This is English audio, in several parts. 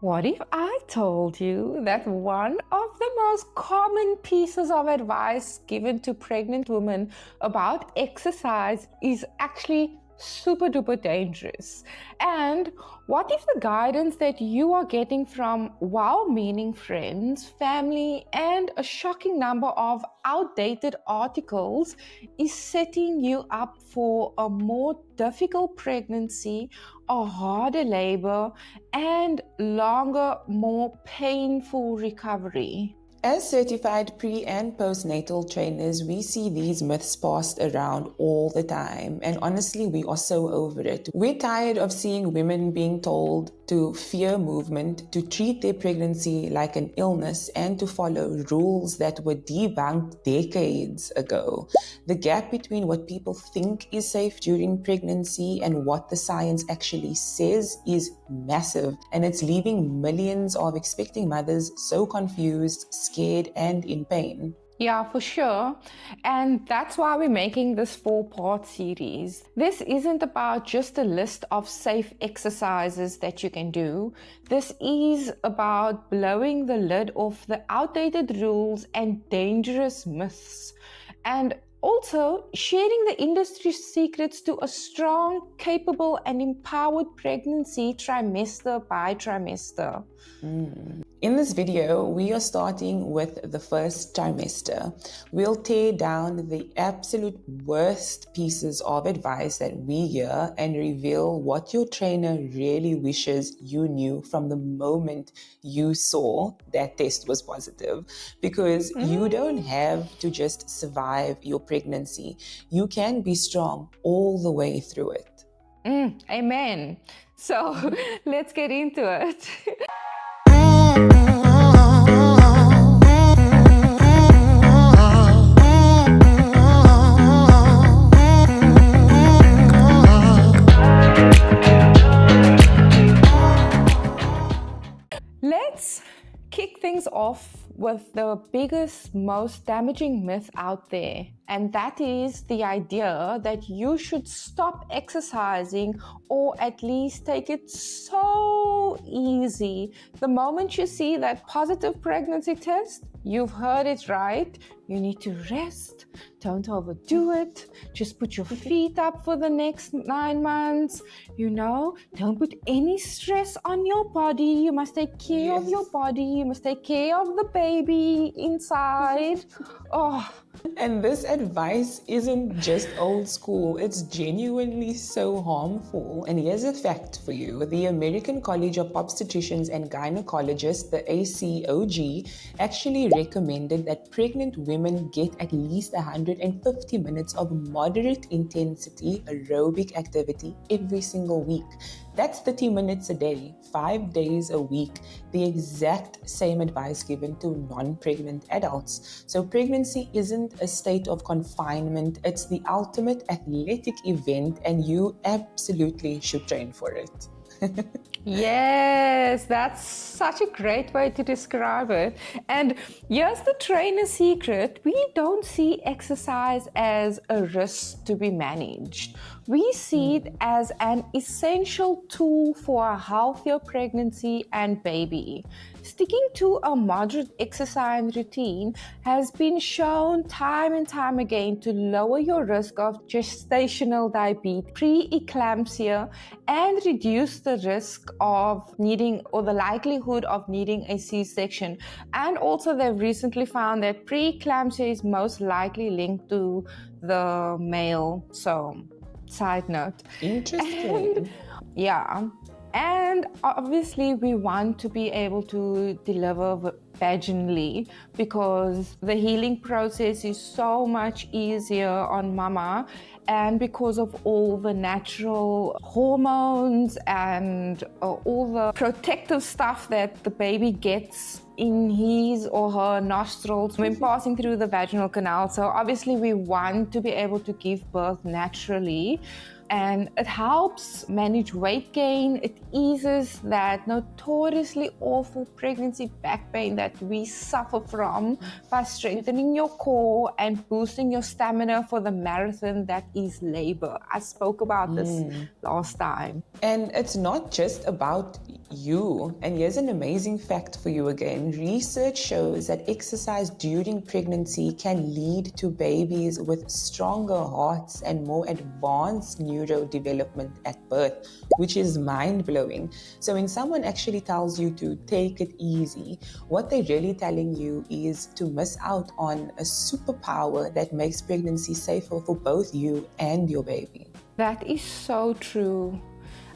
What if I told you that one of the most common pieces of advice given to pregnant women about exercise is actually super duper dangerous? And what if the guidance that you are getting from well-meaning friends, family, and a shocking number of outdated articles is setting you up for a more difficult pregnancy, a harder labor, and longer, more painful recovery? As certified pre and postnatal trainers, we see these myths passed around all the time, and honestly, we are so over it. We're tired of seeing women being told to fear movement, to treat their pregnancy like an illness, and to follow rules that were debunked decades ago. The gap between what people think is safe during pregnancy and what the science actually says is massive, and it's leaving millions of expecting mothers so confused, scared, and in pain. Yeah, for sure. And that's why we're making this 4-part series. This isn't about just a list of safe exercises that you can do. This is about blowing the lid off the outdated rules and dangerous myths. And also sharing the industry's secrets to a strong, capable, and empowered pregnancy trimester by trimester. In this video, we are starting with the first trimester. We'll tear down the absolute worst pieces of advice that we hear and reveal what your trainer really wishes you knew from the moment you saw that test was positive. Because you don't have to just survive your pregnancy. You can be strong all the way through it. Amen. So let's get into it. Let's kick things off with the biggest, most damaging myth out there, and that is the idea that you should stop exercising or at least take it so easy the moment you see that positive pregnancy test. You've heard it right. You need to rest. Don't overdo it. Just put your feet up for the next 9 months. Don't put any stress on your body. You must take care of your body. You must take care of the baby inside. And this advice isn't just old school, it's genuinely so harmful. And here's a fact for you. The American College of Obstetricians and Gynecologists, the ACOG, actually recommended that pregnant women get at least 150 minutes of moderate intensity aerobic activity every single week. That's 30 minutes a day, 5 days a week, the exact same advice given to non-pregnant adults. So pregnancy isn't a state of confinement, it's the ultimate athletic event, and you absolutely should train for it. Yes, that's such a great way to describe it. And here's the trainer secret. We don't see exercise as a risk to be managed. We see it as an essential tool for a healthier pregnancy and baby. Sticking to a moderate exercise routine has been shown time and time again to lower your risk of gestational diabetes, preeclampsia, and reduce the risk of needing or the likelihood of needing a C-section. And also they've recently found that preeclampsia is most likely linked to the male. So, side note. Interesting. And obviously we want to be able to deliver vaginally because the healing process is so much easier on mama, and because of all the natural hormones and all the protective stuff that the baby gets in his or her nostrils when passing through the vaginal canal. So obviously we want to be able to give birth naturally. and it helps manage weight gain. It eases that notoriously awful pregnancy back pain that we suffer from by strengthening your core and boosting your stamina for the marathon that is labor. I spoke about this last time. And it's not just about you. And here's an amazing fact for you again. Research shows that exercise during pregnancy can lead to babies with stronger hearts and more advanced neurodevelopment at birth, which is mind-blowing. So when someone actually tells you to take it easy, what they're really telling you is to miss out on a superpower that makes pregnancy safer for both you and your baby. That is so true.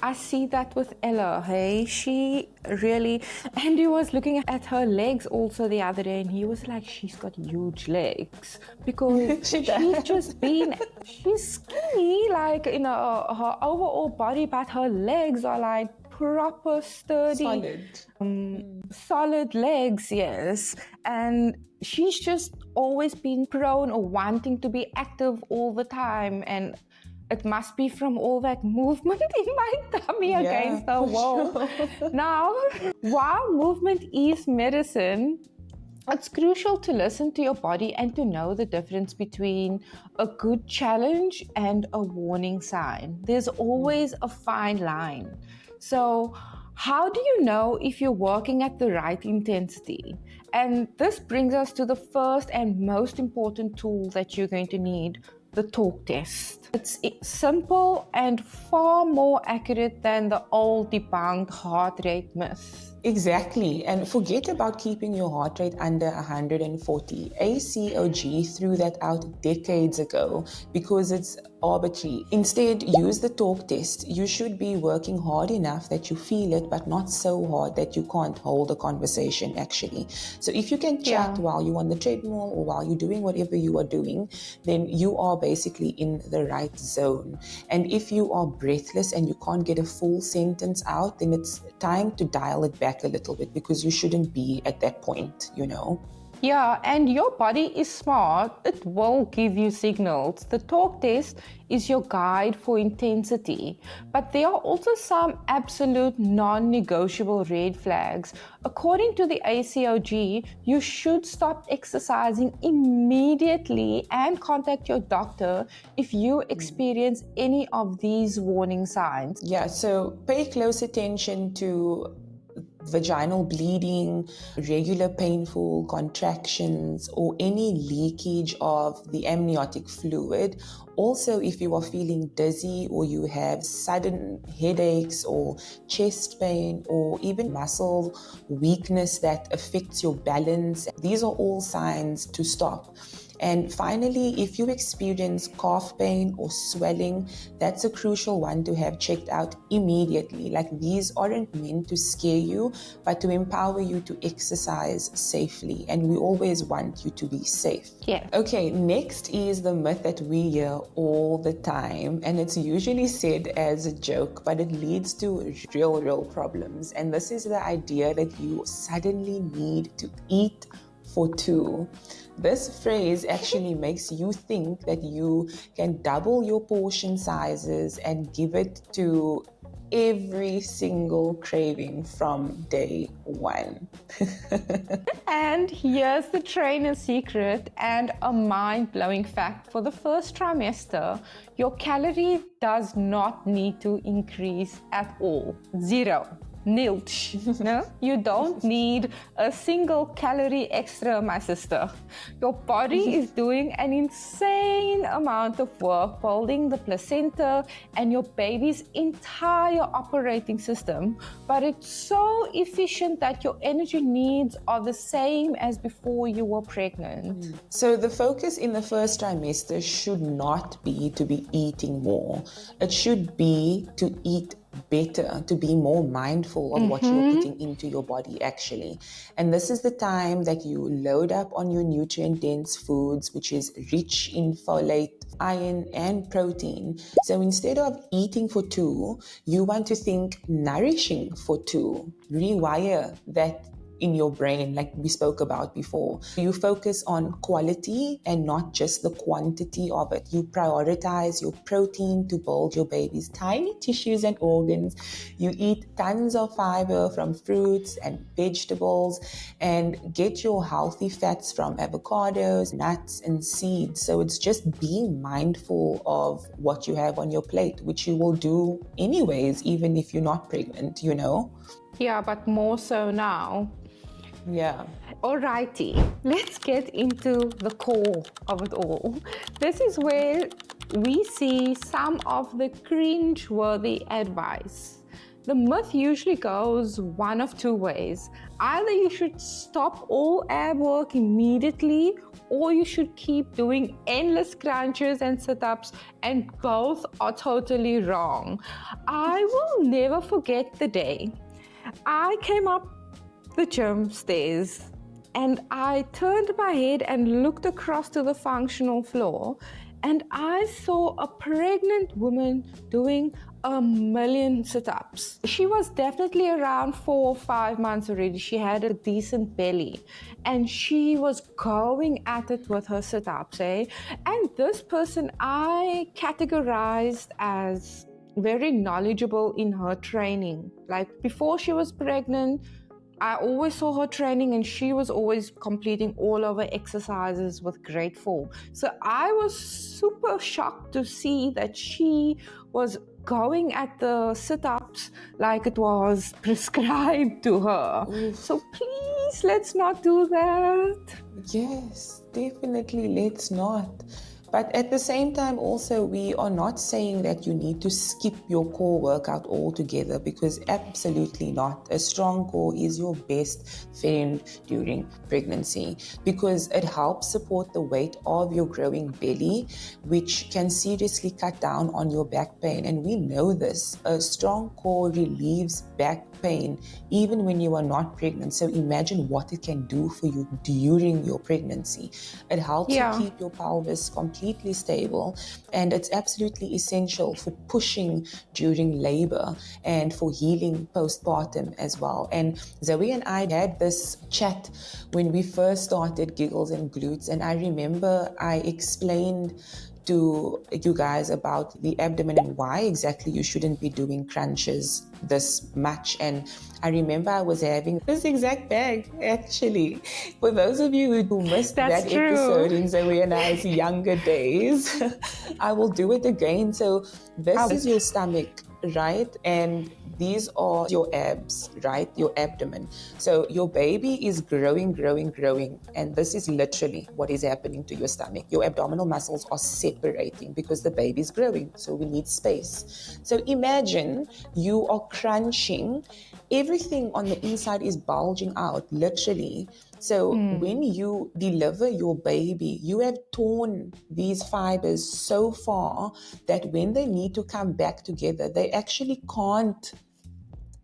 I see that with Ella, hey? She really... Andy was looking at her legs also the other day, and he was like, she's got huge legs. Because she's skinny, like, you know, her overall body, but her legs are like proper sturdy. Solid legs, yes. And she's just always been prone or wanting to be active all the time, and it must be from all that movement in my tummy against the wall. Sure. Now, while movement is medicine, it's crucial to listen to your body and to know the difference between a good challenge and a warning sign. There's always a fine line. So, how do you know if you're working at the right intensity? And this brings us to the first and most important tool that you're going to need, the talk test. It's simple and far more accurate than the old debunked heart rate myth. Exactly. And forget about keeping your heart rate under 140. ACOG threw that out decades ago because it's arbitrary. Instead, use the talk test. You should be working hard enough that you feel it, but not so hard that you can't hold a conversation, actually. So if you can chat while you're on the treadmill or while you're doing whatever you are doing, then you are basically in the right zone. And if you are breathless and you can't get a full sentence out, then it's time to dial it back a little bit, because you shouldn't be at that point, you know. Yeah, and your body is smart. It will give you signals. The talk test is your guide for intensity. But there are also some absolute non-negotiable red flags. According to the ACOG, you should stop exercising immediately and contact your doctor if you experience any of these warning signs. Yeah, so pay close attention to vaginal bleeding, regular painful contractions, or any leakage of the amniotic fluid. Also, if you are feeling dizzy or you have sudden headaches or chest pain or even muscle weakness that affects your balance, these are all signs to stop. And finally, if you experience cough pain or swelling, that's a crucial one to have checked out immediately. Like, these aren't meant to scare you, but to empower you to exercise safely. And we always want you to be safe. Yeah. Okay, next is the myth that we hear all the time, and it's usually said as a joke, but it leads to real problems. And this is the idea that you suddenly need to eat for two. This phrase actually makes you think that you can double your portion sizes and give it to every single craving from day one. And here's the trainer's secret and a mind-blowing fact. For the first trimester, your calorie does not need to increase at all. Zero. Nilch. No? You don't need a single calorie extra, my sister. Your body is doing an insane amount of work building the placenta and your baby's entire operating system, but it's so efficient that your energy needs are the same as before you were pregnant. So the focus in the first trimester should not be to be eating more. It should be to eat better, to be more mindful of what you're putting into your body, actually. And this is the time that you load up on your nutrient-dense foods, which is rich in folate, iron, and protein. So instead of eating for two, you want to think nourishing for two. Rewire that in your brain, like we spoke about before. You focus on quality and not just the quantity of it. You prioritize your protein to build your baby's tiny tissues and organs. You eat tons of fiber from fruits and vegetables and get your healthy fats from avocados, nuts, and seeds. So it's just being mindful of what you have on your plate, which you will do anyways, even if you're not pregnant, you know? Yeah, but more so now. Yeah. Alrighty, let's get into the core of it all. This is where we see some of the cringe-worthy advice. The myth usually goes one of two ways. Either you should stop all ab work immediately, or you should keep doing endless crunches and sit-ups, and both are totally wrong. I will never forget the day I came up the gym stairs and I turned my head and looked across to the functional floor, and I saw a pregnant woman doing 1,000,000 sit-ups. She was definitely around 4 or 5 months already. She had a decent belly and she was going at it with her sit-ups, eh? And this person I categorized as very knowledgeable in her training. Like before she was pregnant, I always saw her training and she was always completing all of her exercises with great form. So I was super shocked to see that she was going at the sit-ups like it was prescribed to her. So please, let's not do that. Yes, definitely let's not. But at the same time, also, we are not saying that you need to skip your core workout altogether, because absolutely not. A strong core is your best friend during pregnancy because it helps support the weight of your growing belly, which can seriously cut down on your back pain. And we know this. A strong core relieves back pain even when you are not pregnant. So imagine what it can do for you during your pregnancy. It helps you keep your pelvis completely stable, and it's absolutely essential for pushing during labor and for healing postpartum as well. And Zoe and I had this chat when we first started Giggles and Glutes, and I remember I explained to you guys about the abdomen and why exactly you shouldn't be doing crunches this much. And I remember I was having this exact bag, actually. For those of you who missed that episode in Zoe and I's younger days, I will do it again. So this is your stomach, right? And these are your abs, right? Your abdomen. So your baby is growing, and this is literally what is happening to your stomach. Your abdominal muscles are separating because the baby is growing, so we need space. So imagine you are crunching, everything on the inside is bulging out, literally. So when you deliver your baby, you have torn these fibers so far that when they need to come back together, they actually can't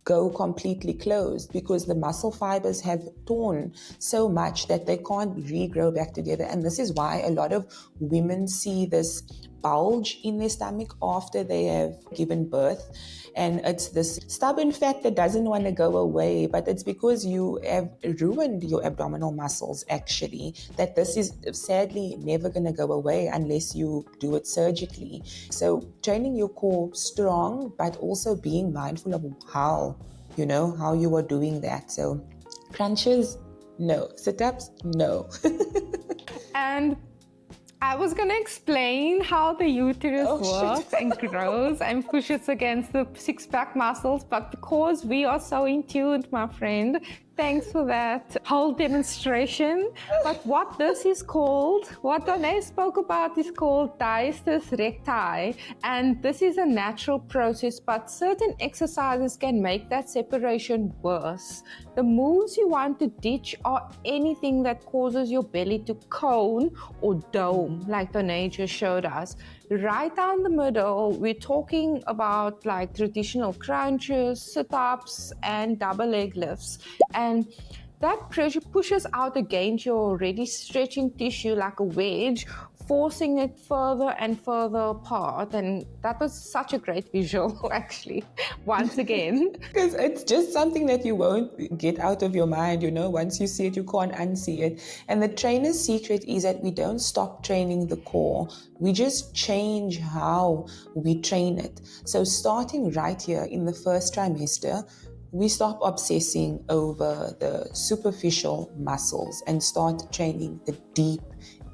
go completely closed because the muscle fibers have torn so much that they can't regrow back together. And this is why a lot of women see this bulge in their stomach after they have given birth. And it's this stubborn fat that doesn't want to go away, but it's because you have ruined your abdominal muscles, actually, that this is sadly never going to go away unless you do it surgically. So training your core strong, but also being mindful of how you are doing that. So crunches, no. Sit-ups, no. And I was going to explain how the uterus works and grows and pushes against the six-pack muscles, but because we are so in tune, my friend, thanks for that whole demonstration. But what this is called, what Donaé spoke about, is called diastasis recti, and this is a natural process, but certain exercises can make that separation worse. The moves you want to ditch are anything that causes your belly to cone or dome, like Donaé just showed us. Right down the middle, we're talking about like traditional crunches, sit-ups, and double leg lifts. And that pressure pushes out against your already stretching tissue like a wedge, forcing it further and further apart. And that was such a great visual, actually, once again. Because it's just something that you won't get out of your mind, you know. Once you see it, you can't unsee it. And the trainer's secret is that we don't stop training the core. We just change how we train it. So starting right here in the first trimester, we stop obsessing over the superficial muscles and start training the deep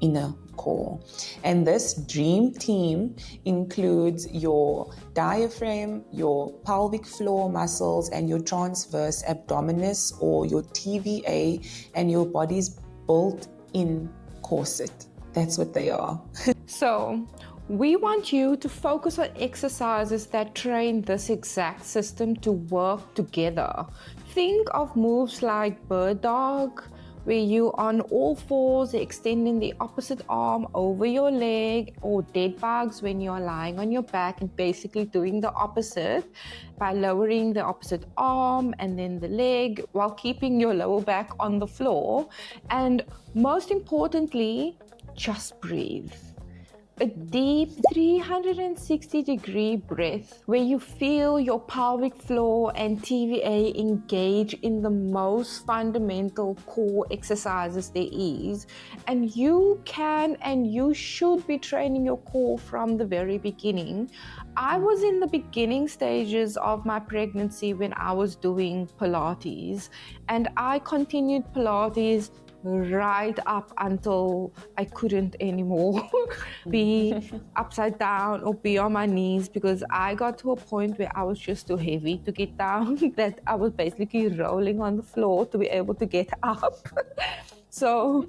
inner core. And this dream team includes your diaphragm, your pelvic floor muscles, and your transverse abdominis, or your TVA, and your body's built-in corset. That's what they are. So we want you to focus on exercises that train this exact system to work together. Think of moves like bird dog, where you on all fours extending the opposite arm over your leg, or dead bugs when you're lying on your back and basically doing the opposite by lowering the opposite arm and then the leg while keeping your lower back on the floor. And most importantly, just breathe. A deep 360-degree breath where you feel your pelvic floor and TVA engage in the most fundamental core exercises there is. And you can and you should be training your core from the very beginning. I was in the beginning stages of my pregnancy when I was doing Pilates, and I continued Pilates right up until I couldn't anymore be upside down or be on my knees, because I got to a point where I was just too heavy to get down that I was basically rolling on the floor to be able to get up. So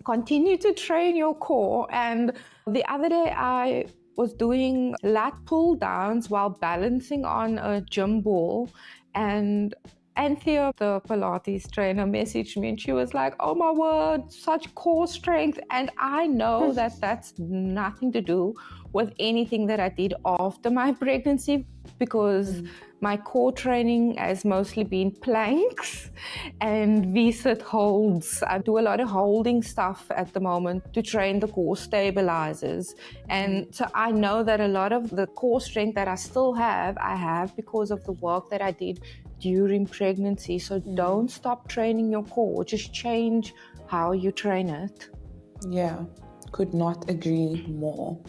continue to train your core. And the other day I was doing lat pull downs while balancing on a gym ball, and Anthea, the Pilates trainer, messaged me and she was like, oh my word, such core strength. And I know that that's nothing to do with anything that I did after my pregnancy, because my core training has mostly been planks and V-sit holds. I do a lot of holding stuff at the moment to train the core stabilizers. And so I know that a lot of the core strength that I still have, I have because of the work that I did during pregnancy. So don't stop training your core, just change how you train it. Yeah, could not agree more.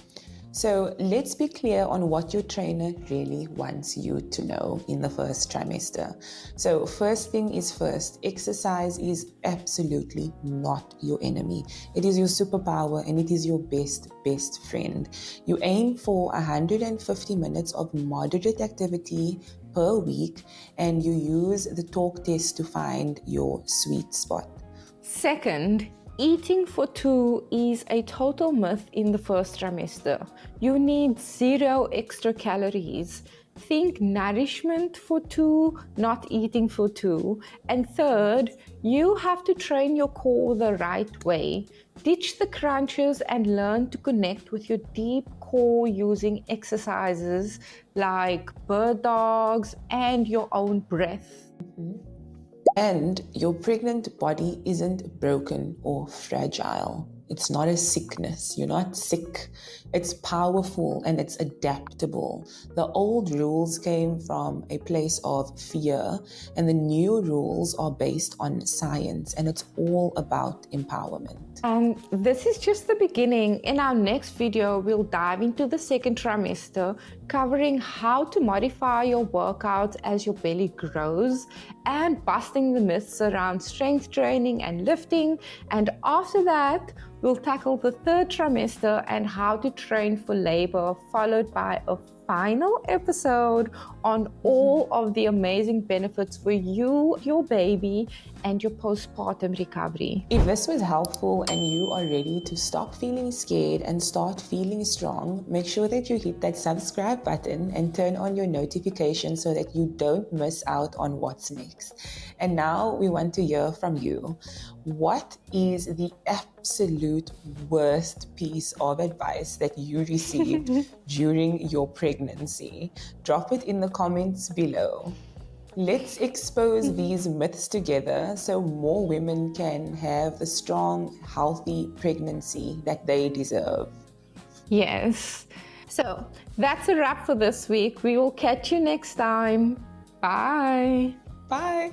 So let's be clear on what your trainer really wants you to know in the first trimester. So first thing is first, exercise is absolutely not your enemy. It is your superpower and it is your best friend. You aim for 150 minutes of moderate activity per week, and you use the talk test to find your sweet spot. Second, eating for two is a total myth in the first trimester. You need 0 extra calories. Think nourishment for two, not eating for two. And third, you have to train your core the right way. Ditch the crunches and learn to connect with your deep core using exercises like bird dogs and your own breath. And your pregnant body isn't broken or fragile. It's not a sickness. You're not sick. It's powerful and it's adaptable. The old rules came from a place of fear, and the new rules are based on science, and it's all about empowerment. And this is just the beginning. In our next video, we'll dive into the second trimester, covering how to modify your workouts as your belly grows and busting the myths around strength training and lifting. And after that, we'll tackle the third trimester and how to train for labor, followed by a final episode on all of the amazing benefits for you, your baby, and your postpartum recovery. If this was helpful and you are ready to stop feeling scared and start feeling strong, make sure that you hit that subscribe button and turn on your notifications so that you don't miss out on what's next. And now we want to hear from you. What is the absolute worst piece of advice that you received during your pregnancy? Drop it in the comments below. Let's expose these myths together so more women can have the strong, healthy pregnancy that they deserve. Yes. So that's a wrap for this week. We will catch you next time. Bye. Bye.